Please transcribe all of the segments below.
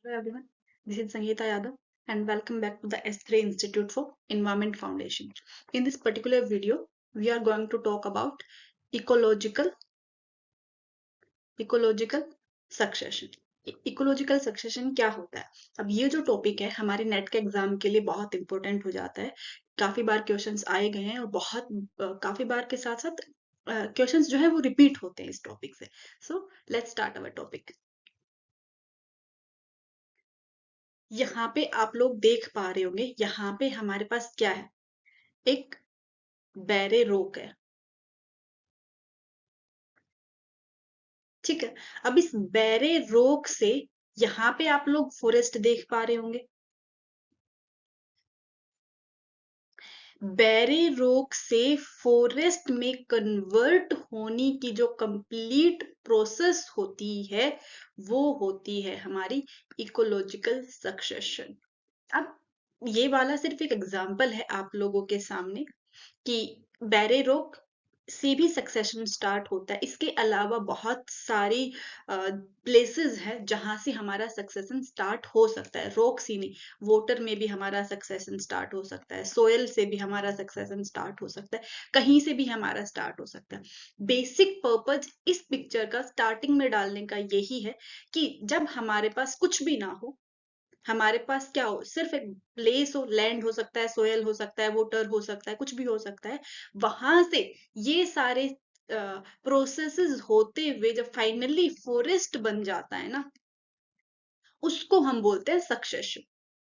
Hello everyone, this is Sangeeta Yadav and welcome back to the S3 Institute for Environment Foundation. In this particular video, we are going to talk about ecological succession. Ecological succession क्या होता है? अब ये जो topic है हमारे net के exam के लिए बहुत इंपॉर्टेंट हो जाता है। काफी बार क्वेश्चंस आए गए हैं और काफी बार के साथ साथ क्वेश्चंस जो है वो रिपीट होते हैं इस टॉपिक से। So let's start our topic. यहाँ पे आप लोग देख पा रहे होंगे, यहाँ पे हमारे पास क्या है? एक बैरे रोक है। ठीक है, अब इस बैरे रोक से यहाँ पे आप लोग फॉरेस्ट देख पा रहे होंगे। बैरे रोक से फॉरेस्ट में कन्वर्ट होने की जो कंप्लीट प्रोसेस होती है वो होती है हमारी इकोलॉजिकल सक्सेशन। अब ये वाला सिर्फ एक एग्जांपल है आप लोगों के सामने कि बैरे रोक से भी सक्सेशन स्टार्ट होता है। इसके अलावा बहुत सारी प्लेसेस है जहां से हमारा सक्सेशन स्टार्ट हो सकता है। रॉक ही नहीं, वाटर में भी हमारा सक्सेशन स्टार्ट हो सकता है, सोयल से भी हमारा सक्सेशन स्टार्ट हो सकता है, कहीं से भी हमारा स्टार्ट हो सकता है। बेसिक पर्पज इस पिक्चर का स्टार्टिंग में डालने का यही है कि जब हमारे पास कुछ भी ना हो, हमारे पास क्या हो, सिर्फ एक प्लेस हो, लैंड हो सकता है, सोयल हो सकता है, वाटर हो सकता है, कुछ भी हो सकता है, वहां से ये सारे प्रोसेसेस होते हुए जब फाइनली फॉरेस्ट बन जाता है ना, उसको हम बोलते हैं सक्सेशन।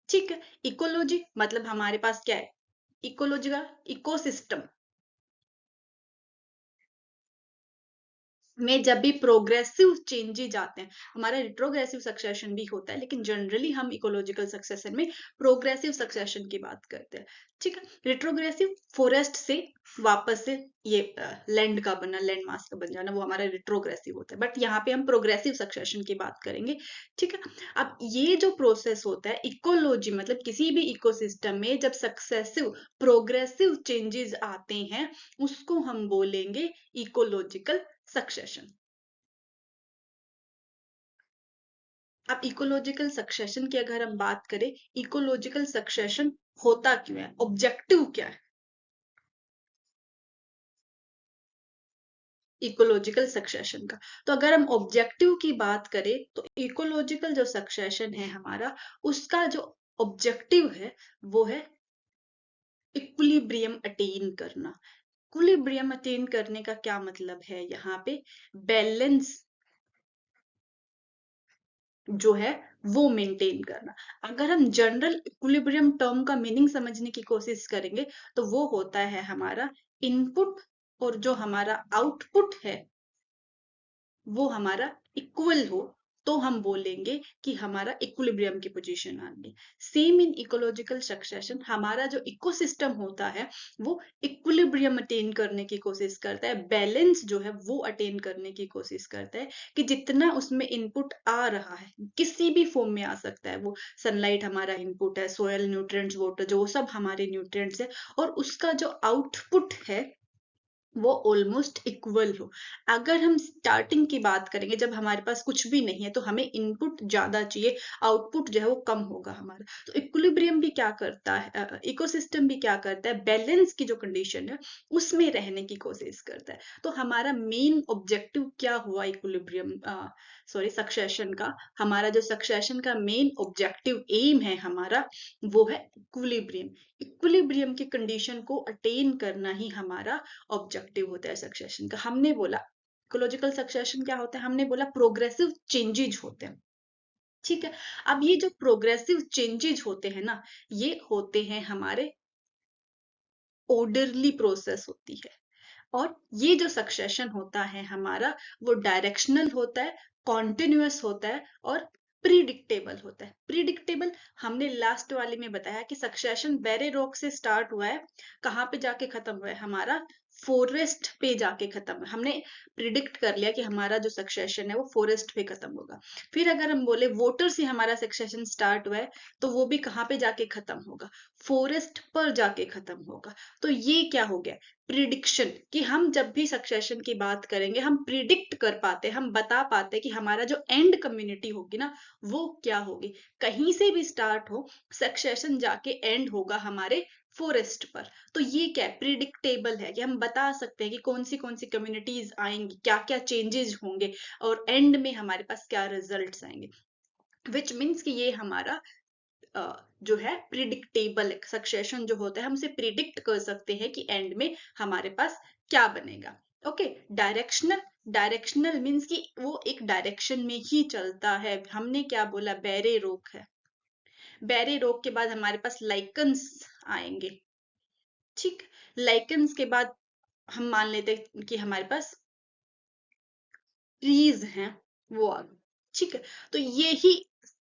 ठीक है, इकोलॉजी मतलब हमारे पास क्या है? इकोलॉजी का इकोसिस्टम में जब भी प्रोग्रेसिव चेंजेज आते हैं, हमारा रिट्रोग्रेसिव सक्सेशन भी होता है, लेकिन जनरली हम इकोलॉजिकल सक्सेशन में प्रोग्रेसिव सक्सेशन की बात करते हैं। ठीक है, रिट्रोग्रेसिव फॉरेस्ट से वापस से ये लैंड का बनना, लैंड मास का बन जाना, वो हमारा रिट्रोग्रेसिव होता है। बट यहाँ पे हम प्रोग्रेसिव सक्सेशन की बात करेंगे। ठीक है, अब ये जो प्रोसेस होता है इकोलॉजी मतलब किसी भी इकोसिस्टम में जब सक्सेसिव प्रोग्रेसिव चेंजेस आते हैं, उसको हम बोलेंगे इकोलॉजिकल सक्सेशन। अब इकोलॉजिकल सक्सेशन की अगर हम बात करें, इकोलॉजिकल सक्सेशन होता क्यों है, ऑब्जेक्टिव क्या है इकोलॉजिकल सक्सेशन का? तो अगर हम ऑब्जेक्टिव की बात करें तो इकोलॉजिकल जो सक्सेशन है हमारा, उसका जो ऑब्जेक्टिव है वो है इक्विलिब्रियम अटेन करना। इक्विलिब्रियम अटेन करने का क्या मतलब है? यहाँ पे बैलेंस जो है वो मेंटेन करना। अगर हम जनरल इक्विलिब्रियम टर्म का मीनिंग समझने की कोशिश करेंगे तो वो होता है हमारा इनपुट और जो हमारा आउटपुट है वो हमारा इक्वल हो, तो हम बोलेंगे कि हमारा इक्विलिब्रियम की पोजीशन आ गई। सेम इन इकोलॉजिकल सक्सेशन, हमारा जो इकोसिस्टम होता है वो इक्विलिब्रियम अटेन करने की कोशिश करता है, बैलेंस जो है वो अटेन करने की कोशिश करता है कि जितना उसमें इनपुट आ रहा है, किसी भी फॉर्म में आ सकता है, वो सनलाइट हमारा इनपुट है, सोयल न्यूट्रिएंट्स, वाटर, जो सब हमारे न्यूट्रिएंट्स है, और उसका जो आउटपुट है वो ऑलमोस्ट इक्वल हो। अगर हम स्टार्टिंग की बात करेंगे, जब हमारे पास कुछ भी नहीं है तो हमें इनपुट ज्यादा चाहिए, आउटपुट जो है वो कम होगा हमारा। तो इक्विलिब्रियम भी क्या करता है, इकोसिस्टम भी क्या करता है, बैलेंस की जो कंडीशन है उसमें रहने की कोशिश करता है। तो हमारा मेन ऑब्जेक्टिव क्या हुआ इक्विलिब्रियम सॉरी सक्सेशन का? हमारा जो सक्सेशन का मेन ऑब्जेक्टिव एम है हमारा, वो है इक्विलिब्रियम। इक्विलिब्रियम की कंडीशन को अटेन करना ही हमारा ऑब्जेक्टिव होता है सक्सेशन का। हमने बोला इकोलॉजिकल सक्सेशन क्या होता है, हमने बोला प्रोग्रेसिव चेंजेज होते हैं। ठीक है, अब ये जो प्रोग्रेसिव चेंजेज होते हैं ना, ये होते हैं हमारे ऑर्डरली प्रोसेस होती है। और ये जो सक्सेशन होता है हमारा, वो डायरेक्शनल होता है, कॉन्टिन्यूअस होता है और प्रिडिक्टेबल होता है। प्रिडिक्टेबल हमने लास्ट वाले में बताया कि सक्सेशन बैरे रॉक से स्टार्ट हुआ है, कहाँ पे जाके खत्म हुआ है हमारा, फॉरेस्ट पे जाके खत्म, हमने प्रिडिक्ट कर लिया कि हमारा जो सक्सेशन है वो फॉरेस्ट पे खत्म होगा। फिर अगर हम बोले वोटर से हमारा सक्सेशन स्टार्ट हुआ है, तो वो भी कहाँ पे जाके खत्म होगा, फॉरेस्ट पर जाके खत्म होगा। तो ये क्या हो गया, प्रिडिक्शन, कि हम जब भी सक्सेशन की बात करेंगे हम प्रिडिक्ट कर पाते, हम बता पाते कि हमारा जो एंड कम्युनिटी होगी ना वो क्या होगी, कहीं से भी स्टार्ट हो सक्सेशन जाके एंड होगा हमारे फॉरेस्ट पर। तो ये क्या है, प्रिडिक्टेबल है कि हम बता सकते हैं कि कौन सी कम्युनिटीज आएंगी, क्या क्या चेंजेस होंगे और एंड में हमारे पास क्या रिजल्ट्स आएंगे। विच मीन्स कि ये हमारा जो है प्रिडिक्टेबल सक्सेशन जो होता है, हम उसे प्रिडिक्ट कर सकते हैं कि एंड में हमारे पास क्या बनेगा। ओके, डायरेक्शनल, डायरेक्शनल मीन्स कि वो एक डायरेक्शन में ही चलता है। हमने क्या बोला, बैरे रोक है, बैरे रोक के बाद हमारे पास लाइकन्स आएंगे। ठीक, लाइकन्स के बाद हम मान लेते हैं कि हमारे पास ट्रीज हैं, वो आ गए। ठीक है, तो ये ही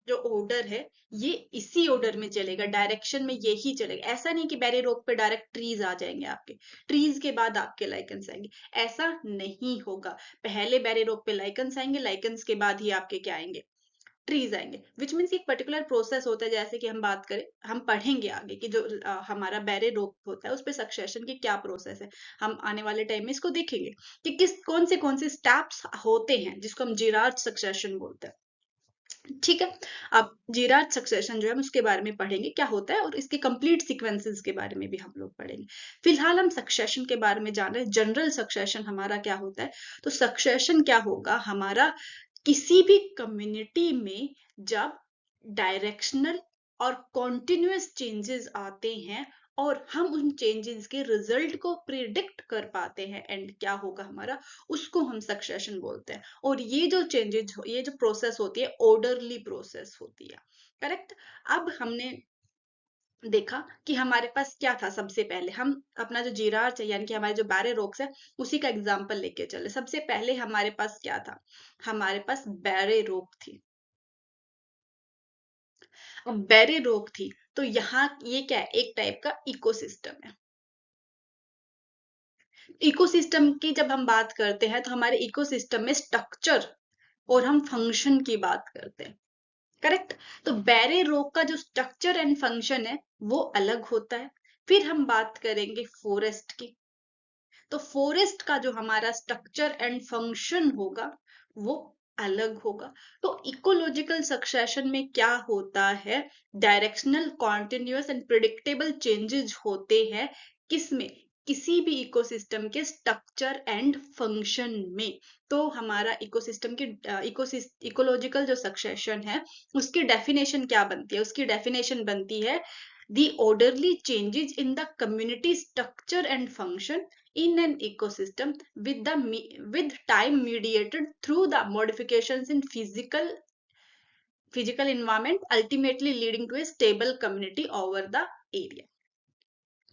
जो ऑर्डर है ये इसी ऑर्डर में चलेगा, डायरेक्शन में यही चलेगा। ऐसा नहीं कि बैरे रोक पे डायरेक्ट ट्रीज आ जाएंगे, आपके ट्रीज के बाद आपके लाइकन्स आएंगे, ऐसा नहीं होगा। पहले बैरे रोक पे लाइकन्स आएंगे, लाइकन्स के बाद ही आपके क्या आएंगे, ट्रीज आएंगे। विच मीन्स एक पर्टिकुलर प्रोसेस होता है। जैसे कि हम बात करें, हम पढ़ेंगे आगे कि जो हमारा बैरे रोक होता है उस पर सक्सेशन की क्या प्रोसेस है, हम आने वाले टाइम में इसको देखेंगे कि किस कौन से स्टेप्स होते हैं जिसको हम जिरार्ड सक्सेशन बोलते हैं। ठीक है, अब जिरार्ड सक्सेशन जो है हम उसके बारे में पढ़ेंगे क्या होता है, और इसके कंप्लीट सीक्वेंसेस के बारे में भी हम लोग पढ़ेंगे। फिलहाल हम सक्सेशन के बारे में जान रहे हैं, जनरल सक्सेशन हमारा क्या होता है। तो सक्सेशन क्या होगा हमारा, किसी भी कम्युनिटी में जब डायरेक्शनल और कॉन्टिन्यूस चेंजेस आते हैं और हम उन चेंजेस के रिजल्ट को प्रिडिक्ट कर पाते हैं एंड क्या होगा हमारा, उसको हम सक्सेशन बोलते हैं। और ये जो चेंजेस, ये जो प्रोसेस होती है ऑर्डरली प्रोसेस होती है। करेक्ट। अब हमने देखा कि हमारे पास क्या था, सबसे पहले हम अपना जो जीरार्च है यानी कि हमारे जो बैरे रोक्स है उसी का एग्जाम्पल लेके चले। सबसे पहले हमारे पास क्या था, हमारे पास बैरे रोक थी। अब बैरे रोक थी तो यहाँ ये क्या है, एक टाइप का इकोसिस्टम है। इकोसिस्टम की जब हम बात करते हैं तो हमारे इकोसिस्टम में स्ट्रक्चर और हम फंक्शन की बात करते हैं। करेक्ट। तो बैरे रोक का जो स्ट्रक्चर एंड फंक्शन है वो अलग होता है। फिर हम बात करेंगे फॉरेस्ट की। तो फॉरेस्ट का जो हमारा स्ट्रक्चर एंड फंक्शन होगा वो अलग होगा। तो इकोलॉजिकल सक्सेशन में क्या होता है, directional continuous and predictable changes होते हैं, किसमें, किसी भी इकोसिस्टम के स्ट्रक्चर एंड फंक्शन में। तो हमारा इकोसिस्टम की इकोलॉजिकल जो सक्सेशन है उसकी डेफिनेशन क्या बनती है, उसकी डेफिनेशन बनती है the orderly changes in the community structure and function in an ecosystem with time mediated through the modifications in physical environment, ultimately leading to a stable community over the area।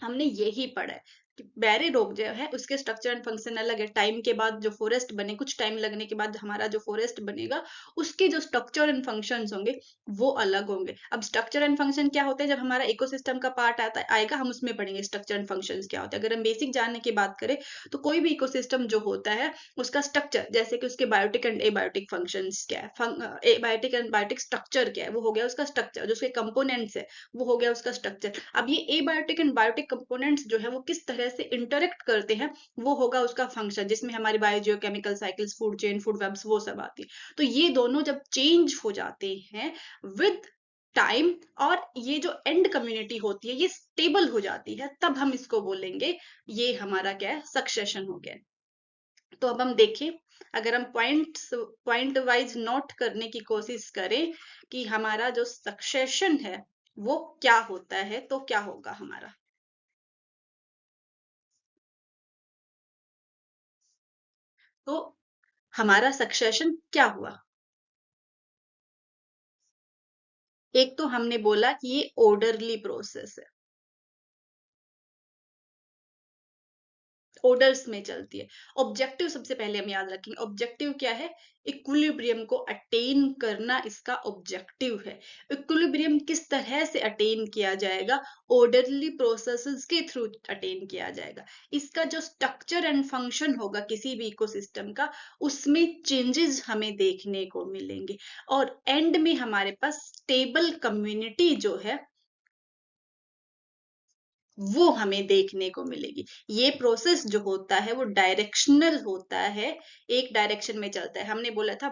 हमने यही पढ़ा है कि बैरे रोक जो है उसके स्ट्रक्चर एंड फंक्शन अलग है। टाइम के बाद जो फॉरेस्ट बने, कुछ टाइम लगने के बाद हमारा जो फॉरेस्ट बनेगा उसके जो स्ट्रक्चर एंड फंक्शंस होंगे वो अलग होंगे। अब स्ट्रक्चर एंड फंक्शन क्या होते हैं, जब हमारा इकोसिस्टम का पार्ट आएगा हम उसमें पढ़ेंगे स्ट्रक्चर एंड फंक्शंस क्या होते हैं। अगर हम बेसिक जानने की बात करें तो कोई भी इकोसिस्टम जो होता है उसका स्ट्रक्चर, जैसे कि उसके बायोटिक एंड एबायोटिक फंक्शंस क्या है, एबायोटिक एंड बायोटिक स्ट्रक्चर क्या है, वो हो गया उसका स्ट्रक्चर। जो उसके कंपोनेंट्स है वो हो गया उसका स्ट्रक्चर। अब ये एबायोटिक एंड बायोटिक कंपोनेंट्स जो है वो किस तरह से इंटरेक्ट करते हैं वो होगा उसका फंक्शन, जिसमें हमारी biogeochemical cycles, food chain, food webs वो सब आती है। तो ये दोनों जब चेंज हो जाते हैं विद टाइम और ये जो एंड कम्युनिटी होती है ये स्टेबल हो जाती है, तब हम इसको बोलेंगे ये हमारा क्या है, सक्सेशन हो गया। तो अब हम देखें, अगर हम पॉइंट वाइज नोट करने की कोशिश करें कि हमारा जो सक्सेशन है वो क्या होता है, तो क्या होगा हमारा, तो हमारा सक्सेशन क्या हुआ। एक तो हमने बोला कि ये ऑर्डरली प्रोसेस है। ऑर्डर्स में चलती है। ऑब्जेक्टिव सबसे पहले हम याद रखेंगे, ऑब्जेक्टिव क्या है? इक्विलिब्रियम को अटेन करना इसका ऑब्जेक्टिव है। इक्विलिब्रियम किस तरह से अटेन किया जाएगा? ऑर्डरली प्रोसेसेस के थ्रू अटेन किया जाएगा। इसका जो स्ट्रक्चर एंड फंक्शन होगा किसी भी इकोसिस्टम का, उसमें चेंजेस हमें देखने को मिलेंगे और एंड में हमारे पास स्टेबल कम्युनिटी जो है वो हमें देखने को मिलेगी। ये प्रोसेस जो होता है वो डायरेक्शनल होता है, एक डायरेक्शन में चलता है। हमने बोला था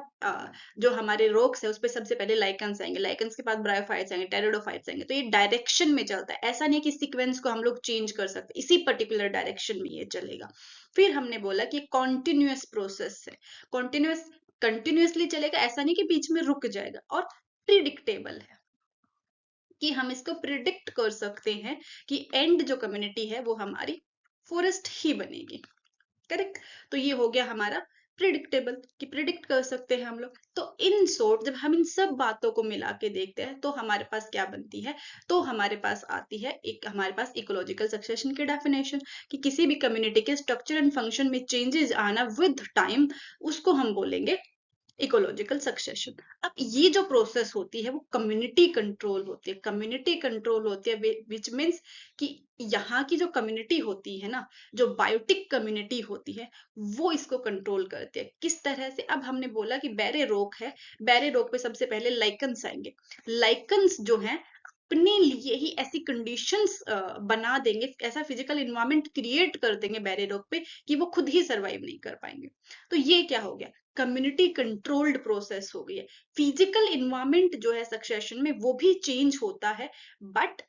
जो हमारे रॉक्स है उस पे सबसे पहले लाइकन्स आएंगे, लाइकन्स के बाद ब्रायोफाइट्स आएंगे, टेरिडोफाइट्स आएंगे। तो ये डायरेक्शन में चलता है, ऐसा नहीं कि सीक्वेंस को हम लोग चेंज कर सकते, इसी पर्टिकुलर डायरेक्शन में ये चलेगा। फिर हमने बोला कि कॉन्टिन्यूअस प्रोसेस है, कॉन्टिन्यूअस कंटिन्यूअसली चलेगा, ऐसा नहीं कि बीच में रुक जाएगा, और प्रिडिक्टेबल है कि हम इसको प्रिडिक्ट कर सकते हैं कि एंड जो कम्युनिटी है वो हमारी फॉरेस्ट ही बनेगी। करेक्ट? तो ये हो गया हमारा प्रिडिक्टेबल, कि प्रिडिक्ट कर सकते हैं हम लोग। तो इन शॉर्ट जब हम इन सब बातों को मिला के देखते हैं तो हमारे पास क्या बनती है? तो हमारे पास आती है एक, हमारे पास इकोलॉजिकल सक्सेशन की डेफिनेशन, कि किसी भी कम्युनिटी के स्ट्रक्चर एंड फंक्शन में चेंजेस आना विद टाइम, उसको हम बोलेंगे इकोलॉजिकल सक्सेशन। अब ये जो प्रोसेस होती है वो कम्युनिटी कंट्रोल होती है, कम्युनिटी कंट्रोल होती है, विच मीन्स कि यहाँ की जो कम्युनिटी होती है ना, जो बायोटिक कम्युनिटी होती है, वो इसको कंट्रोल करती है। किस तरह से? अब हमने बोला कि बैरे रोक है, बैरे रोक पे सबसे पहले लाइकन्स आएंगे। लाइकन्स जो हैं अपने लिए ही ऐसी कंडीशंस बना देंगे, ऐसा फिजिकल इन्वायरमेंट क्रिएट कर देंगे बैरे रोक पे कि वो खुद ही सरवाइव नहीं कर पाएंगे। तो ये क्या हो गया? कम्युनिटी कंट्रोल्ड प्रोसेस हो गई है। फिजिकल इन्वायरमेंट जो है सक्सेशन में वो भी चेंज होता है, बट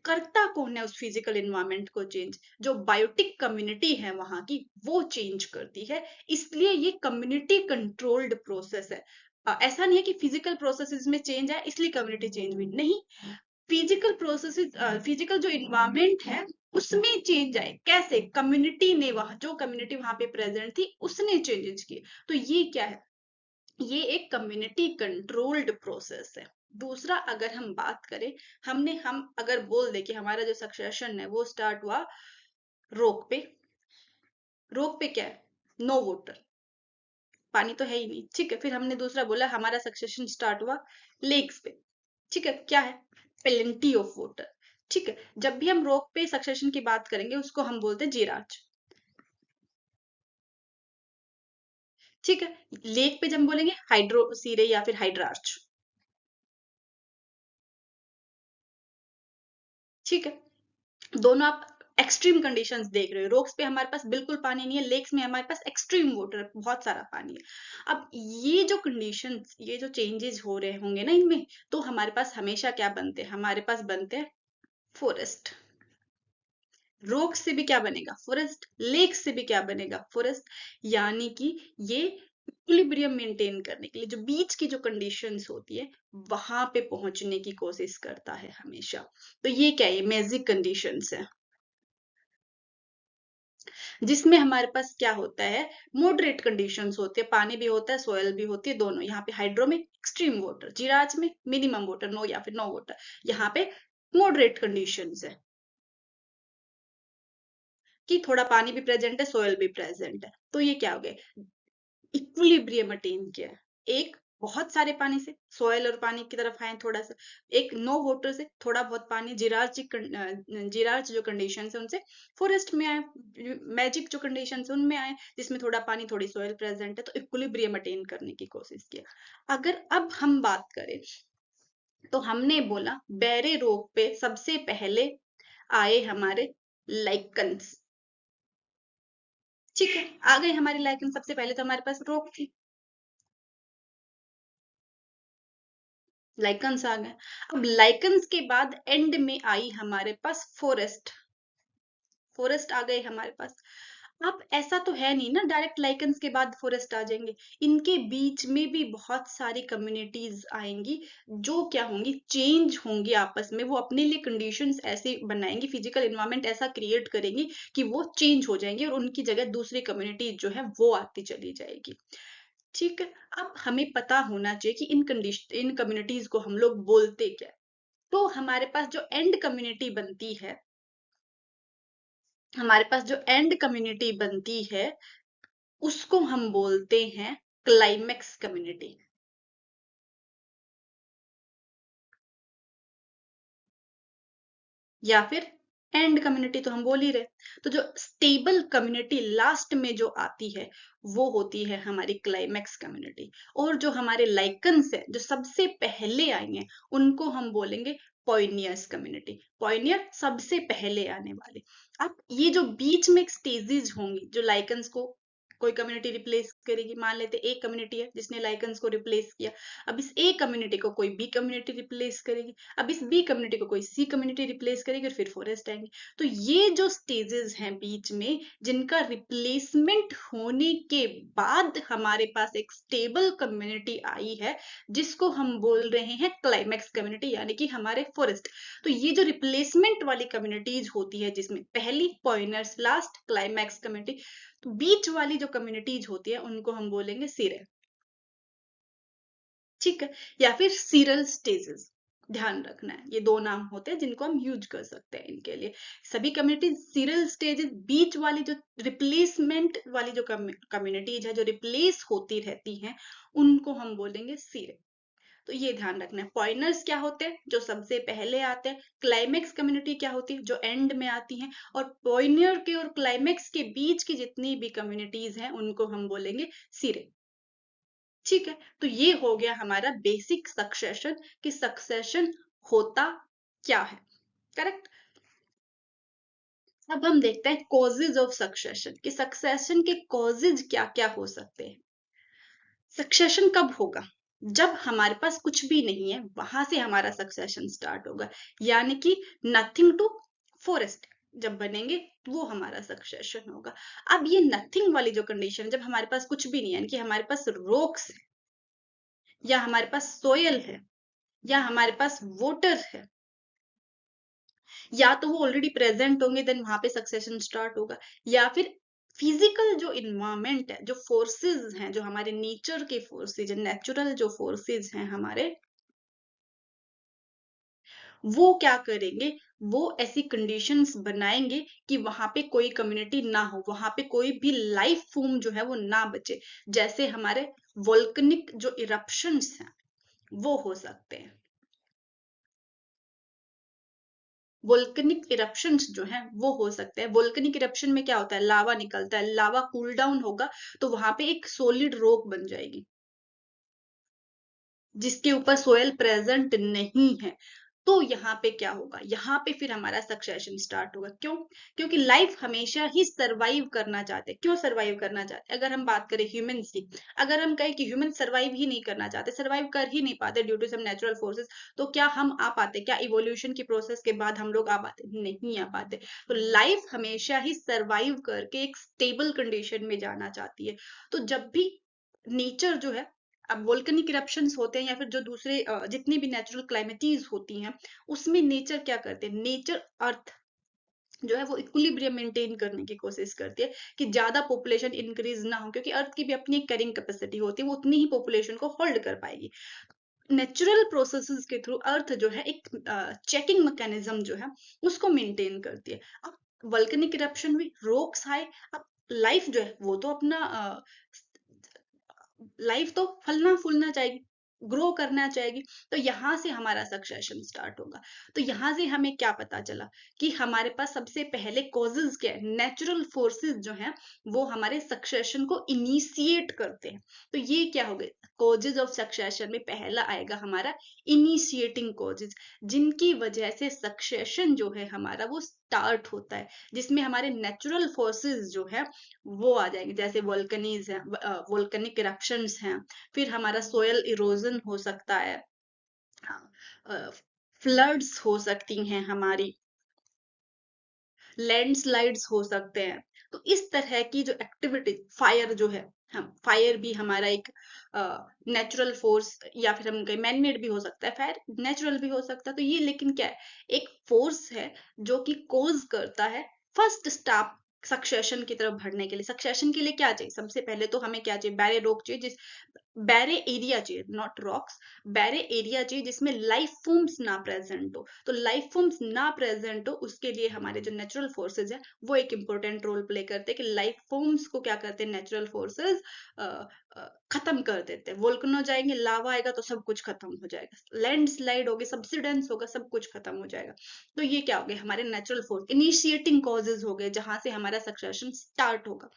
करता कौन है उस फिजिकल इन्वायरमेंट को चेंज? जो बायोटिक कम्युनिटी है वहां की, वो चेंज करती है। इसलिए ये कम्युनिटी कंट्रोल्ड प्रोसेस है। ऐसा नहीं है कि फिजिकल प्रोसेसेस में चेंज है इसलिए कम्युनिटी चेंज हुई, नहीं। फिजिकल प्रोसेसेस, फिजिकल जो इन्वायरमेंट है उसमें चेंज आए। कैसे? कम्युनिटी ने, वहां जो कम्युनिटी वहां पे प्रेजेंट थी उसने चेंजेस किए। तो ये क्या है? ये एक कम्युनिटी कंट्रोल्ड प्रोसेस है। दूसरा अगर हम बात करें, हम अगर बोल दे कि हमारा जो सक्सेशन है वो स्टार्ट हुआ रोक पे, रोक पे क्या है? नो वाटर, पानी तो है ही नहीं, ठीक है। फिर हमने दूसरा बोला हमारा सक्सेशन स्टार्ट हुआ लेक्स पे, ठीक है, क्या है? प्लेंटी ऑफ वाटर, ठीक है। जब भी हम रोक पे सक्सेशन की बात करेंगे उसको हम बोलते हैं जीराज, ठीक है। लेक पे जब हम बोलेंगे हाइड्रोसीरे या फिर हाइड्रार्च, ठीक है। दोनों आप एक्सट्रीम कंडीशंस देख रहे हो, रोक्स पे हमारे पास बिल्कुल पानी नहीं है, लेक्स में हमारे पास एक्सट्रीम वाटर, बहुत सारा पानी है। अब ये जो कंडीशंस, ये जो चेंजेस हो रहे होंगे ना इनमें, तो हमारे पास हमेशा क्या बनते हैं? हमारे पास बनते हैं फॉरेस्ट। रोक से भी क्या बनेगा? फॉरेस्ट। लेक से भी क्या बनेगा? फॉरेस्ट। यानी कि ये इक्विलिब्रियम मेंटेन करने के लिए जो बीच की जो कंडीशंस होती है वहां पे पहुंचने की कोशिश करता है हमेशा। तो ये क्या है? मैजिक कंडीशंस है, जिसमें हमारे पास क्या होता है? मॉडरेट कंडीशंस होती है, पानी भी होता है, सॉयल भी होती है, दोनों। यहाँ पे हाइड्रो में एक्सट्रीम वाटर, जिराज में मिनिमम वाटर, नो या फिर नो वाटर। यहाँ पे मॉडरेट कंडीशंस है कि थोड़ा पानी भी प्रेजेंट है, सॉयल भी प्रेजेंट है। तो ये क्या हो गया? इक्विलिब्रियम अटेन किया है। एक बहुत सारे पानी से, सॉयल और पानी की तरफ आए थोड़ा सा, एक नो वाटर से थोड़ा बहुत पानी, जिरार्च जो कंडीशन है उनसे फॉरेस्ट में आए, मैजिक जो कंडीशन है उनमें आए जिसमें थोड़ा पानी थोड़ी सॉयल प्रेजेंट है। तो इक्विलिब्रियम अटेन करने की कोशिश किया। अगर अब हम बात करें तो हमने बोला बैरे रोक पे सबसे पहले आए हमारे लाइकन्स, ठीक है। आ गए हमारे लाइकन, सबसे पहले तो हमारे पास रोक थी, लाइकन्स आ गए। अब लाइकन्स के बाद एंड में आई हमारे पास फॉरेस्ट, फॉरेस्ट आ गए हमारे पास। अब ऐसा तो है नहीं ना डायरेक्ट लाइकन्स के बाद फॉरेस्ट आ जाएंगे, इनके बीच में भी बहुत सारी कम्युनिटीज आएंगी जो क्या होंगी? चेंज होंगी आपस में। वो अपने लिए कंडीशंस ऐसे बनाएंगी, फिजिकल इन्वायरमेंट ऐसा क्रिएट करेंगी कि वो चेंज हो जाएंगे और उनकी जगह दूसरी कम्युनिटी जो है वो आती चली जाएगी, ठीक है। अब हमें पता होना चाहिए कि इन कम्युनिटीज को हम लोग बोलते क्या है। तो हमारे पास जो एंड कम्युनिटी बनती है हमारे पास जो एंड कम्युनिटी बनती है उसको हम बोलते हैं क्लाइमेक्स कम्युनिटी। या फिर एंड कम्युनिटी तो हम बोल ही रहे। तो जो स्टेबल कम्युनिटी लास्ट में जो आती है वो होती है हमारी क्लाइमेक्स कम्युनिटी। और जो हमारे लाइकन्स है जो सबसे पहले आएंगे उनको हम बोलेंगे पॉइनियर्स कम्युनिटी। पॉइनियर सबसे पहले आने वाले। अब ये जो बीच में स्टेजेस होंगी जो लाइकन्स को कोई कम्युनिटी रिप्लेस करेगी, मान लेते एक कम्युनिटी है जिसने लाइकन्स को रिप्लेस किया, अब इस ए कम्युनिटी को कोई बी कम्युनिटी रिप्लेस करेगी, अब इस बी कम्युनिटी को कोई सी कम्युनिटी रिप्लेस करेगी और फिर फॉरेस्ट आएंगे। तो ये जो स्टेजेस हैं बीच में जिनका रिप्लेसमेंट होने के बाद हमारे पास एक स्टेबल कम्युनिटी आई है जिसको हम बोल रहे हैं क्लाइमेक्स कम्युनिटी यानी कि हमारे फॉरेस्ट। तो ये जो रिप्लेसमेंट वाली कम्युनिटीज होती है जिसमें पहली पॉइनर्स लास्ट क्लाइमैक्स कम्युनिटी, तो बीच वाली जो कम्युनिटीज होती है उनको हम बोलेंगे सीरियल। ठीक है, या फिर सीरियल स्टेजेस। ध्यान रखना है ये दो नाम होते हैं जिनको हम यूज कर सकते हैं इनके लिए। सभी कम्युनिटी सीरियल स्टेजेस, बीच वाली जो रिप्लेसमेंट वाली जो कम्युनिटीज है जो रिप्लेस होती रहती हैं उनको हम बोलेंगे सीरियल। तो ये ध्यान रखना है। पॉइंटर्स क्या होते हैं जो सबसे पहले आते हैं, क्लाइमेक्स कम्युनिटी क्या होती है जो एंड में आती है, और पॉइनियर के और क्लाइमेक्स के बीच की जितनी भी कम्युनिटीज हैं उनको हम बोलेंगे सीरियल। ठीक है, तो ये हो गया हमारा बेसिक सक्सेशन कि सक्सेशन होता क्या है। करेक्ट। अब हम देखते हैं कॉजेज ऑफ सक्सेशन कि सक्सेशन के कॉजेज क्या क्या हो सकते हैं। सक्सेशन कब होगा? जब हमारे पास कुछ भी नहीं है वहां से हमारा सक्सेशन स्टार्ट होगा, यानी कि नथिंग टू फॉरेस्ट जब बनेंगे वो हमारा सक्सेशन होगा। अब ये नथिंग वाली जो कंडीशन, जब हमारे पास कुछ भी नहीं है यानी कि हमारे पास रॉक्स है, या हमारे पास सोयल है, या हमारे पास वोटर है, या तो वो ऑलरेडी प्रेजेंट होंगे देन वहां पे सक्सेशन स्टार्ट होगा, या फिर फिजिकल जो इन्वायरमेंट है, जो फोर्सेस हैं, जो हमारे नेचर के फोर्सेज, नेचुरल जो फोर्सेज हैं हमारे, वो क्या करेंगे, वो ऐसी कंडीशंस बनाएंगे कि वहां पे कोई कम्युनिटी ना हो, वहां पे कोई भी लाइफ फॉर्म जो है वो ना बचे। जैसे हमारे वोल्केनिक जो इरप्शंस हैं वो हो सकते हैं। वोल्केनिक इरप्शंस जो हैं वो हो सकते हैं। वोल्केनिक इरप्शन में क्या होता है, लावा निकलता है, लावा कूल डाउन होगा तो वहां पे एक सॉलिड रॉक बन जाएगी जिसके ऊपर सोयल प्रेजेंट नहीं है। तो यहाँ पे क्या होगा, यहाँ पे फिर हमारा सक्सेशन स्टार्ट होगा। क्यों? क्योंकि लाइफ हमेशा ही सरवाइव करना चाहते हैं। क्यों सरवाइव करना चाहते हैं? अगर हम बात करें ह्यूमंस की, अगर हम कहें कि ह्यूमन सरवाइव ही नहीं करना चाहते, सरवाइव कर ही नहीं पाते due to some natural forces, तो क्या हम आ पाते? क्या इवोल्यूशन की प्रोसेस के बाद हम लोग आ पाते? नहीं आ पाते। तो लाइफ हमेशा ही सरवाइव करके एक स्टेबल कंडीशन में जाना चाहती है। तो जब भी नेचर जो है, अब वोल्केनिक इरप्शंस होते हैं या फिर जो दूसरे जितनी भी नेचुरल क्लाइमेटीज होती हैं उसमें नेचर क्या करते हैं, नेचर अर्थ जो है वो इक्विलिब्रियम मेंटेन करने की कोशिश करती है कि ज्यादा पॉपुलेशन इंक्रीज ना हो, क्योंकि अर्थ की भी अपनी एक कैरिंग कैपेसिटी होती है, वो उतनी ही पॉपुलेशन को होल्ड कर पाएगी। नेचुरल प्रोसेसेस के थ्रू अर्थ जो है एक चेकिंग मैकेनिज्म जो है उसको मेंटेन करती है। अब वोल्केनिक इरप्शन में रोक्स आए, अब लाइफ जो है वो तो अपना लाइफ तो फलना फूलना चाहेगी, ग्रो करना चाहेगी। तो यहाँ से हमारा सक्सेशन स्टार्ट होगा। तो यहाँ से हमें क्या पता चला कि हमारे पास सबसे पहले कॉजेज क्या है, नेचुरल फोर्सेस जो हैं वो हमारे सक्सेशन को इनिशिएट करते हैं। तो ये क्या हो गए, कॉजेज ऑफ सक्सेशन में पहला आएगा हमारा इनिशिएटिंग कॉजेज, जिनकी वजह से सक्सेशन जो है हमारा वो स्टार्ट होता है, जिसमें हमारे नेचुरल फोर्सेस जो है वो आ जाएंगे। जैसे वोल्कनीज है, वोल्केनिक इरप्शंस हैं, फिर हमारा सोयल इरोजन हो सकता है, फ्लड्स हो सकती हैं हमारी, लैंडस्लाइड्स हो सकते हैं। तो इस तरह की जो एक्टिविटी, फायर जो है, हम फायर भी हमारा एक नेचुरल फोर्स, या फिर हम कहें मैनमेड भी हो सकता है, फायर नेचुरल भी हो सकता है। तो ये लेकिन क्या है, एक फोर्स है जो कि कोज करता है फर्स्ट स्टेप सक्सेशन की तरफ बढ़ने के लिए। सक्सेशन के लिए क्या चाहिए, सबसे पहले तो हमें क्या चाहिए, बैरियर रोक चाहिए, जिस बैरे एरिया चाहिए, नॉट रॉक्स, बैरे एरिया चाहिए जिसमें लाइफ फॉर्म्स ना प्रेजेंट हो। तो लाइफ फॉर्म्स ना प्रेजेंट हो उसके लिए हमारे जो नेचुरल फोर्सेज है वो एक इंपॉर्टेंट रोल प्ले करते हैं कि लाइफ फॉर्म्स को क्या करते हैं नेचुरल फोर्सेज खत्म कर देते हैं। वोल्केनो जाएंगे, लावा आएगा तो सब कुछ खत्म हो जाएगा, लैंडस्लाइड होगी, सब्सिडेंस होगा, सब कुछ खत्म हो जाएगा। तो ये क्या हो गए हमारे नेचुरल फोर्स, इनिशिएटिंग कॉजेज हो गए जहां से हमारा सक्सेशन स्टार्ट होगा।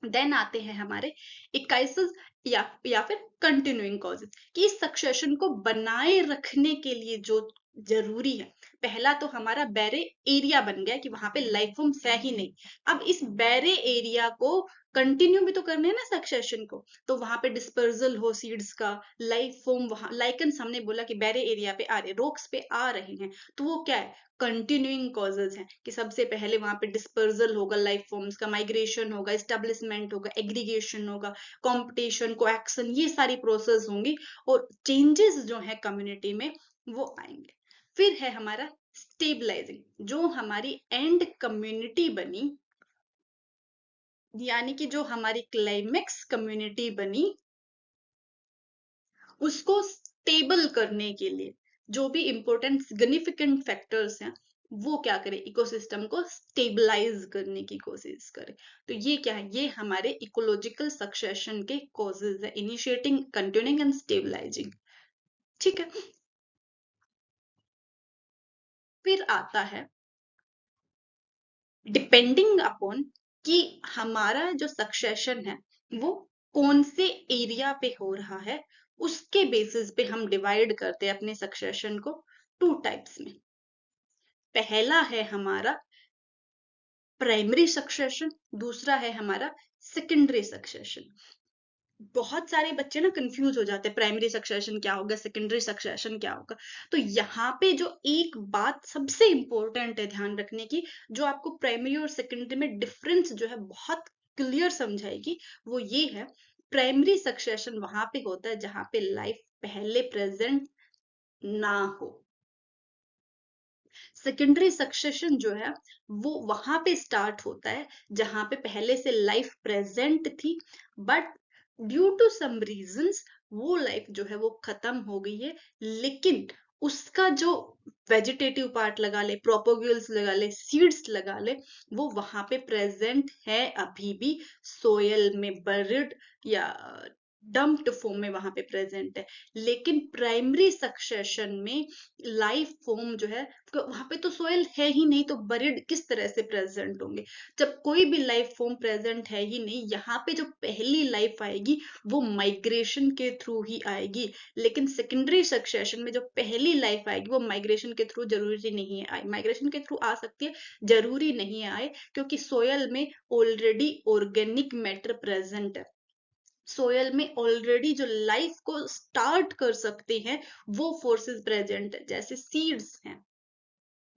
देन आते हैं हमारे इक्काइसिस या फिर कंटिन्यूइंग कॉजेज कि इस सक्सेशन को बनाए रखने के लिए जो जरूरी है। पहला तो हमारा बैरे एरिया बन गया कि वहां पे लाइफ फॉर्म्स है ही नहीं। अब इस बैरे एरिया को कंटिन्यू भी तो करने है ना सक्सेशन को, तो वहां पे डिस्पर्जल हो सीड्स का, लाइफ फॉर्म वहां लाइकन्स हमने बोला कि बैरे एरिया पे आ रहे, रोक्स पे आ रहे हैं, तो वो क्या है कंटिन्यूइंग कॉजेज हैं कि सबसे पहले वहां पे डिस्पर्जल होगा लाइफ फॉर्म्स का, माइग्रेशन होगा, एस्टेब्लिशमेंट होगा, एग्रीगेशन होगा, कंपटीशन, कोएक्शन, ये सारी प्रोसेस होंगी और चेंजेस जो है कम्युनिटी में वो आएंगे। फिर है हमारा स्टेबलाइजिंग, जो हमारी एंड कम्युनिटी बनी, यानी कि जो हमारी क्लाइमेक्स कम्युनिटी बनी उसको स्टेबल करने के लिए जो भी इंपॉर्टेंट सिग्निफिकेंट फैक्टर्स हैं वो क्या करें, इकोसिस्टम को स्टेबलाइज करने की कोशिश करें। तो ये क्या है, ये हमारे इकोलॉजिकल सक्सेशन के कॉजेज है, इनिशिएटिंग, कंटिन्यूइंग एंड स्टेबलाइजिंग। ठीक है, फिर आता है डिपेंडिंग अपॉन कि हमारा जो सक्सेशन है वो कौन से एरिया पे हो रहा है, उसके बेसिस पे हम डिवाइड करते हैं अपने सक्सेशन को टू टाइप्स में। पहला है हमारा प्राइमरी सक्सेशन, दूसरा है हमारा सेकेंडरी सक्सेशन। बहुत सारे बच्चे ना कंफ्यूज हो जाते हैं, प्राइमरी सक्सेशन क्या होगा, सेकेंडरी सक्सेशन क्या होगा। तो यहाँ पे जो एक बात सबसे इंपॉर्टेंट है ध्यान रखने की, जो आपको प्राइमरी और सेकेंडरी में डिफरेंस जो है बहुत क्लियर समझाएगी, वो ये है प्राइमरी सक्सेशन वहां पे होता है जहां पे लाइफ पहले प्रेजेंट ना हो। सेकेंडरी सक्सेशन जो है वो वहां पे स्टार्ट होता है जहां पे पहले से लाइफ प्रेजेंट थी, but due to some reasons वो लाइफ जो है वो खत्म हो गई है, लेकिन उसका जो वेजिटेटिव पार्ट लगा ले, प्रोपोग्यूल्स लगा ले, सीड्स लगा ले, वो वहां पे प्रेजेंट है अभी भी, सोयल में बरिड या डम्प्ड फॉर्म में वहां पे प्रेजेंट है। लेकिन प्राइमरी सक्सेशन में लाइफ फॉर्म जो है वहां पे तो सोयल है ही नहीं, तो बरिड किस तरह से प्रेजेंट होंगे। जब कोई भी लाइफ फॉर्म प्रेजेंट है ही नहीं, यहाँ पे जो पहली लाइफ आएगी वो माइग्रेशन के थ्रू ही आएगी। लेकिन सेकेंडरी सक्सेशन में जो पहली लाइफ आएगी वो माइग्रेशन के थ्रू जरूरी नहीं है आए, माइग्रेशन के थ्रू आ सकती है, जरूरी नहीं आए, क्योंकि सोयल में ऑलरेडी ऑर्गेनिक मैटर प्रेजेंट है। सोयल में ऑलरेडी जो लाइफ को स्टार्ट कर सकते हैं वो फोर्सेस प्रेजेंट है, जैसे सीड्स हैं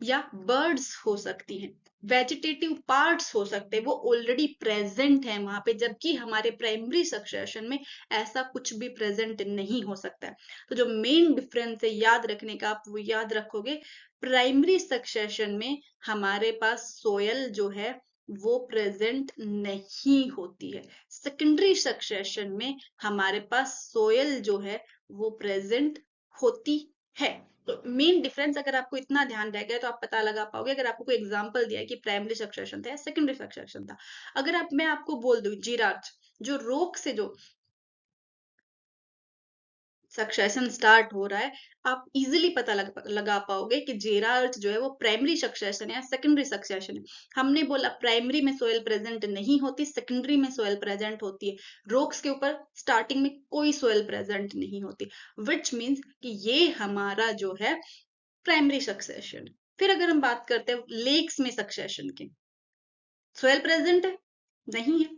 या बर्ड्स हो सकती हैं, वेजिटेटिव पार्ट्स हो सकते हैं, वो ऑलरेडी प्रेजेंट है वहां पे, जबकि हमारे प्राइमरी सक्सेशन में ऐसा कुछ भी प्रेजेंट नहीं हो सकता है। तो जो मेन डिफरेंस है याद रखने का, आप वो याद रखोगे, प्राइमरी सक्सेशन में हमारे पास सोयल जो है वो प्रेजेंट नहीं होती है, सेकेंडरी सक्सेशन में हमारे पास सोयल जो है वो प्रेजेंट होती है। तो मेन डिफरेंस अगर आपको इतना ध्यान रह गया तो आप पता लगा पाओगे, अगर आपको कोई एग्जांपल दिया है कि प्राइमरी सक्सेशन था या सेकेंडरी सक्सेशन था। अगर आप मैं आपको बोल दूं जीराट, जो रोक से जो सक्सेशन स्टार्ट हो रहा है, आप इजीली पता लगा पाओगे कि जेरा अर्थ जो है वो प्राइमरी सक्सेशन है या सेकेंडरी सक्सेशन है। हमने बोला प्राइमरी में सोयल प्रेजेंट नहीं होती, सेकेंडरी में सोयल प्रेजेंट होती है, रोक्स के ऊपर स्टार्टिंग में कोई सोयल प्रेजेंट नहीं होती, विच मीन्स कि ये हमारा जो है प्राइमरी सक्सेशन। फिर अगर हम बात करते हैं लेक्स में सक्सेशन की, सोयल प्रेजेंट है नहीं है,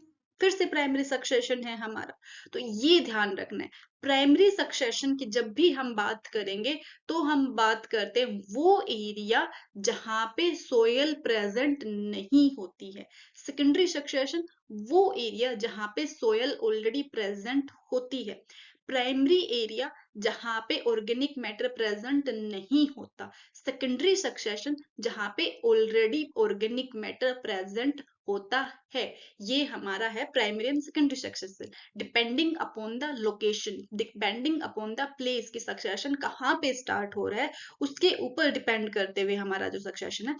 फिर से प्राइमरी सक्सेशन है हमारा। तो ये ध्यान रखना है, प्राइमरी सक्सेशन की जब भी हम बात करेंगे तो हम बात करते हैं वो एरिया जहां पे सोयल प्रेजेंट नहीं होती है, सेकेंडरी सक्सेशन वो एरिया जहां पे सोयल ऑलरेडी प्रेजेंट होती है, प्राइमरी एरिया जहां पे ऑर्गेनिक मैटर प्रेजेंट नहीं होता, सेकेंडरी सक्सेशन जहां पे ऑलरेडी ऑर्गेनिक मैटर प्रेजेंट होता है। ये हमारा है primary and secondary succession, depending upon the location, depending upon the place की सक्सेशन कहाँ पे स्टार्ट हो रहा है, उसके ऊपर डिपेंड करते हुए हमारा जो सक्सेशन है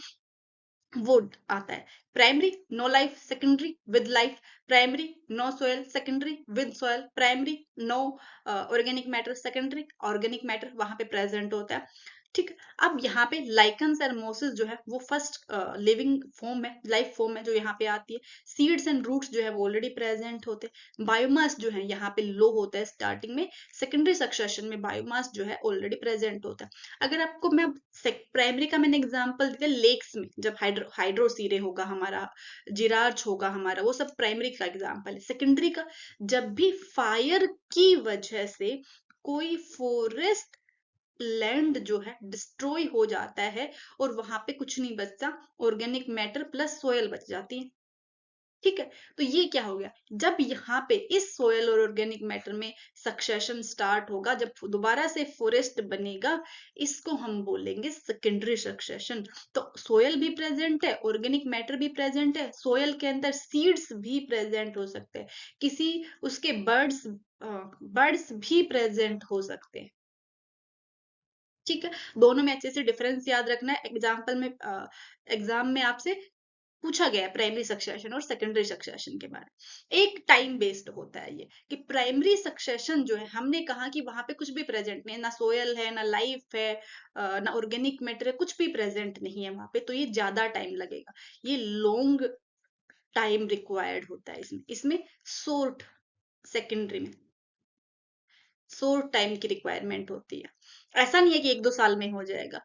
वो आता है। Primary no life, secondary with life, primary no soil, secondary with soil, primary no organic matter, secondary organic matter वहां पे प्रेजेंट होता है। ठीक, अब यहाँ पे लाइकन्स एंड मोसेस जो है वो फर्स्ट लिविंग फॉर्म है, लाइफ फॉर्म है जो यहाँ पे आती है। सीड्स एंड रूट्स जो है वो ऑलरेडी प्रेजेंट होते हैं। बायोमास जो है यहाँ पे लो होता है स्टार्टिंग में, सेकेंडरी सक्सेशन में बायोमास जो है ऑलरेडी प्रेजेंट होता है। अगर आपको मैं प्राइमरी का मैंने एग्जांपल दिया लेक्स में, जब हाइड्रोसीरे होगा हमारा, जिरार्च होगा हमारा, वो सब प्राइमरी का एग्जांपल है। सेकेंडरी का जब भी फायर की वजह से कोई फॉरेस्ट लैंड जो है डिस्ट्रॉय हो जाता है और वहां पे कुछ नहीं बचता, ऑर्गेनिक मैटर प्लस सोयल बच जाती है। ठीक है, तो ये क्या हो गया, जब यहाँ पे इस सोयल और ऑर्गेनिक मैटर में सक्सेशन स्टार्ट होगा, जब दोबारा से फॉरेस्ट बनेगा, इसको हम बोलेंगे सेकेंडरी सक्सेशन। तो सोयल भी प्रेजेंट है, ऑर्गेनिक मैटर भी प्रेजेंट है, सोयल के अंदर सीड्स भी प्रेजेंट हो सकते हैं, किसी उसके बर्ड्स भी प्रेजेंट हो सकते हैं। ठीक है, दोनों में अच्छे से डिफरेंस याद रखना है। एग्जाम में आपसे पूछा गया है प्राइमरी सक्सेशन और सेकेंडरी सक्सेशन के बारे में। एक टाइम बेस्ड होता है ये, कि प्राइमरी सक्सेशन जो है हमने कहा कि वहां पे कुछ भी प्रेजेंट नहीं है, ना सोयल है, ना लाइफ है, ना ऑर्गेनिक मैटर है, कुछ भी प्रेजेंट नहीं है वहां पे, तो ये ज्यादा टाइम लगेगा, ये लॉन्ग टाइम रिक्वायर्ड होता है इसमें। इसमें शॉर्ट, सेकेंडरी में शॉर्ट टाइम की रिक्वायरमेंट होती है। ऐसा नहीं है कि 1-2 साल में हो जाएगा।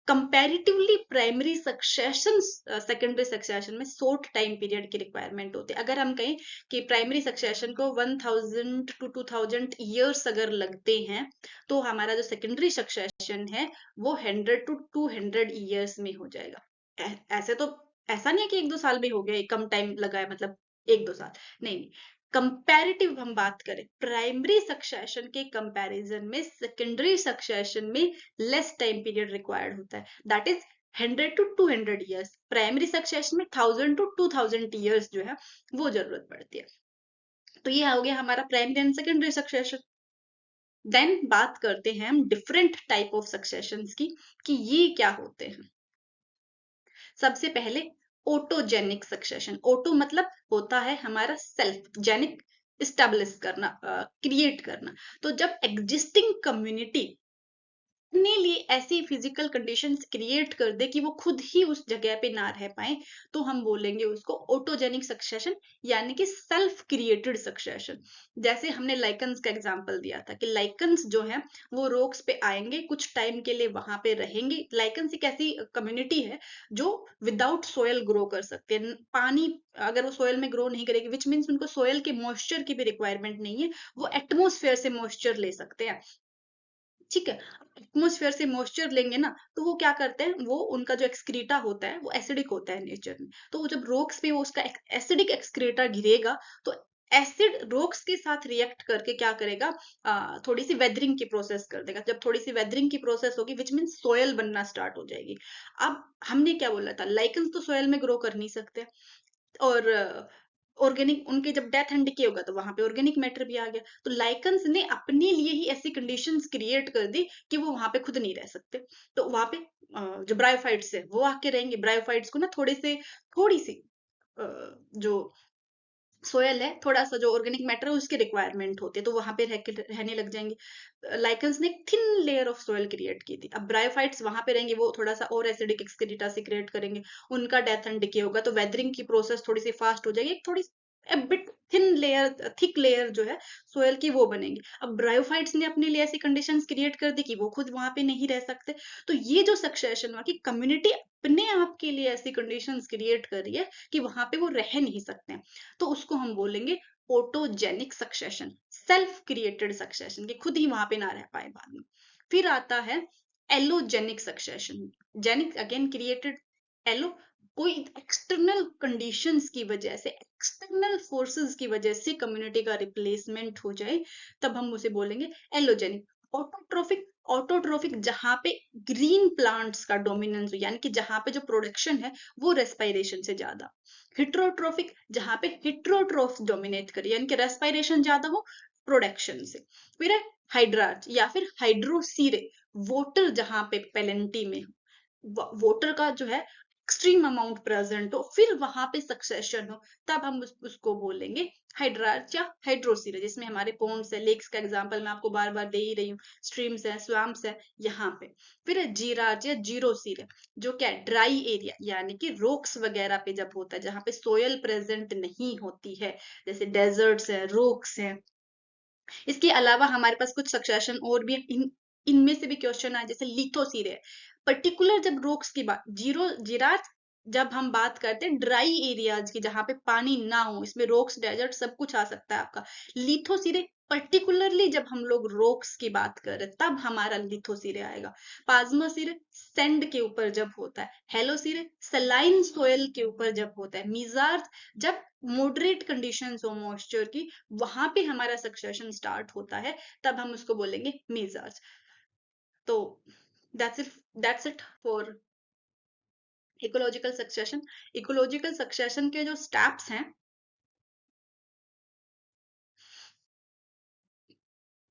Comparatively primary succession secondary succession में शॉर्ट टाइम पीरियड की रिक्वायरमेंट होती है। अगर हम कहें कि प्राइमरी सक्सेशन को 1000 to 2000 ईयर्स अगर लगते हैं, तो हमारा जो सेकेंडरी सक्सेशन है वो 100 to 200 ईयर्स में हो जाएगा। ऐसे तो ऐसा नहीं है कि 1-2 साल में हो गया, कम टाइम लगा है मतलब 1-2 साल, नहीं। कंपैरेटिव हम बात करें प्राइमरी सक्सेशन के कंपैरिजन में, सेकेंडरी सक्सेशन में लेस टाइम पीरियड रिक्वायर्ड होता है, that is 100 to 200 years. Primary succession में 1000 to 2000 ईयर्स जो है वो जरूरत पड़ती है। तो ये हो गया हमारा primary and secondary succession. Then बात करते हैं हम डिफरेंट टाइप ऑफ सक्सेशंस की, कि ये क्या होते हैं। सबसे पहले ऑटोजेनिक सक्सेशन। ऑटो मतलब होता है हमारा सेल्फ, जेनिक स्टेब्लिश करना, क्रिएट करना। तो जब एग्जिस्टिंग कम्युनिटी अपने लिए ऐसी फिजिकल कंडीशंस क्रिएट कर दे कि वो खुद ही उस जगह पे ना रह पाए, तो हम बोलेंगे उसको ऑटोजेनिक सक्सेशन, यानी कि सेल्फ क्रिएटेड सक्सेशन। जैसे हमने लाइकन्स का एग्जांपल दिया था कि लाइकन्स जो है वो रोक्स पे आएंगे, कुछ टाइम के लिए वहां पे रहेंगे। लाइकन्स एक ऐसी कम्युनिटी है जो विदाउट सोयल ग्रो कर सकते हैं। पानी अगर वो सोयल में ग्रो नहीं करेगी, विच मीन्स उनको सोयल के मॉइस्चर की भी रिक्वायरमेंट नहीं है, वो एटमोस्फेयर से मॉइस्चर ले सकते हैं। ठीक है, एटमोस्फेयर से मॉइस्चर लेंगे ना, तो वो क्या करते हैं, वो उनका जो एक्सक्रीटा होता है वो एसिडिक होता है नेचर में। तो वो जब रोक्स पे वो उसका एसिडिक एक्सक्रीटा गिरेगा, तो एसिड रोक्स के साथ रिएक्ट करके क्या करेगा, थोड़ी सी वेदरिंग की प्रोसेस कर देगा। जब थोड़ी सी वेदरिंग की प्रोसेस होगी, विच मीन सोयल बनना स्टार्ट हो जाएगी। अब हमने क्या बोला था, लाइकन्स तो सोयल में ग्रो कर नहीं सकते, और ऑर्गेनिक उनके जब डेथ एंड डिके होगा तो वहां पे ऑर्गेनिक मैटर भी आ गया। तो लाइकन्स ने अपने लिए ही ऐसी कंडीशंस क्रिएट कर दी कि वो वहां पे खुद नहीं रह सकते। तो वहां पे जो ब्रायोफाइट्स है वो आके रहेंगे। ब्रायोफाइट्स को ना थोड़ी सी जो सोयल है, थोड़ा सा जो ऑर्गेनिक मैटर है उसकी रिक्वायरमेंट होती है, तो वहां पे रहने लग जाएंगे। लाइकन्स ने thin layer of soil create की थी। अब ब्रायोफाइट्स वहां पे रहेंगे, वो थोड़ा सा और एसिडिक एक्सक्रीटा से क्रिएट करेंगे, उनका डेथ एंड डिके होगा, तो वेदरिंग की प्रोसेस थोड़ी सी फास्ट हो जाएगी, एक थोड़ी bit thin layer, thick layer जो है सोयल की वो बनेगी। अब ब्रायोफाइट्स ने अपने लिए ऐसी कंडीशंस क्रिएट कर दी कि वो खुद वहां पे नहीं रह सकते। तो ये जो सक्सेशन हुआ कि कम्युनिटी अपने आप के लिए ऐसी कंडीशंस क्रिएट कर रही है कि वहां पे वो रह नहीं सकते, तो उसको हम बोलेंगे autogenic succession, self created succession, कि खुद ही वहां पे ना रह पाए बाद में। फिर आता है allogenic succession. Genic again created, allo कोई एक्सटर्नल कंडीशंस की वजह से, एक्सटर्नल फोर्सेस की वजह से कम्युनिटी का रिप्लेसमेंट हो जाए, तब हम उसे बोलेंगे एलोजेनिक। ऑटोट्रोफिक, ऑटोट्रोफिक जहां पे ग्रीन प्लांट्स का डोमिनेंस हो, यानी कि जहां पे जो प्रोडक्शन है वो रेस्पिरेशन से ज्यादा। हिट्रोट्रोफिक जहां पे हिट्रोट्रोफ डोमिनेट करे, यानी कि रेस्पिरेशन ज्यादा हो प्रोडक्शन से। फिर है हाइड्रार्च या फिर हाइड्रोसीरे, वोटर जहां पे पेलेंटी में वोटर का जो है एक्सट्रीम अमाउंट प्रेजेंट हो, फिर वहां पे सक्सेशन हो, तब हम उसको बोलेंगे हाइड्रार्च या हाइड्रोसीरे, जिसमें हमारे पोन्ड्स है, लेक्स का एग्जांपल मैं आपको बार बार दे ही रही हूँ, स्ट्रीम्स है, स्वैम्प्स है यहाँ पे। फिर है जीरार्च या जीरोसीरे, जो क्या है ड्राई एरिया, यानी कि रोक्स वगैरह पे जब होता है, जहाँ पे सोयल प्रेजेंट नहीं होती है, जैसे डेजर्ट्स है, रोक्स है। इसके अलावा हमारे पास कुछ सक्सेशन और भी इनमें से भी क्वेश्चन आए, जैसे लिथोसीरे, पर्टिकुलर जब रोक्स की बात, जिरात जब हम बात करते हैं ड्राई एरियाज की जहां पे पानी ना हो, इसमें रोक्स डेजर्ट सब कुछ आ सकता है आपका। लिथोसीरे पर्टिकुलरली जब हम लोग रोक्स की बात कर रहे तब हमारा लिथोसीरे आएगा। पाज्मोसीरे सैंड के ऊपर जब होता है, हेलोसीरे सलाइन सोयल के ऊपर जब होता है, मिजार्थ जब मॉडरेट कंडीशंस हो मॉइस्चर की, वहां पे हमारा सक्सेशन स्टार्ट होता है, तब हम उसको बोलेंगे मेजर्स। तो that's it for ecological succession. Ecological succession के जो स्टेप्स हैं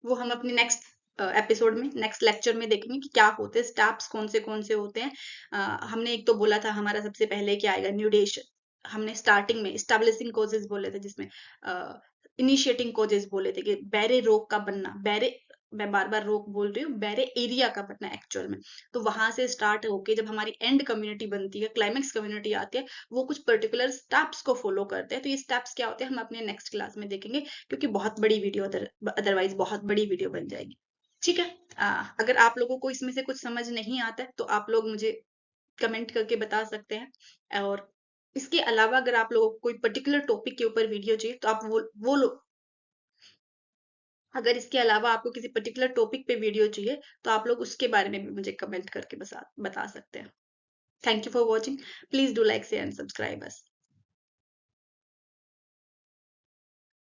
वो हम अपने नेक्स्ट एपिसोड में, नेक्स्ट लेक्चर में देखेंगे कि क्या होते हैं स्टेप्स, कौन से होते हैं। हमने एक तो बोला था हमारा सबसे पहले क्या आएगा, न्यूडेशन। हमने स्टार्टिंग में स्टैब्लिशिंग कोजेस बोले थे, जिसमें इनिशिएटिंग कोजेस बोले थे कि बैरे रोग का बनना, बैरे, मैं बार बार रोग बोल रही हूँ, बैरे एरिया का बनना एक्चुअल में। तो वहां से स्टार्ट होके जब हमारी एंड कम्युनिटी बनती है, क्लाइमेक्स कम्युनिटी आती है, वो कुछ पर्टिकुलर स्टेप्स को फॉलो करते हैं। तो ये स्टेप्स क्या होते हैं हम अपने नेक्स्ट क्लास में देखेंगे, क्योंकि बहुत बड़ी वीडियो अदरवाइज बहुत बड़ी वीडियो बन जाएगी। ठीक है। अगर आप लोगों को इसमें से कुछ समझ नहीं आता है तो आप लोग मुझे कमेंट करके बता सकते हैं। और इसके अलावा अगर आप लोगों को कोई पर्टिकुलर टॉपिक के ऊपर वीडियो चाहिए तो आप वो लो, अगर इसके अलावा आपको किसी पर्टिकुलर टॉपिक पे वीडियो चाहिए तो आप लोग उसके बारे में भी मुझे कमेंट करके बता सकते हैं। Thank you for watching. Please do like share and subscribe us.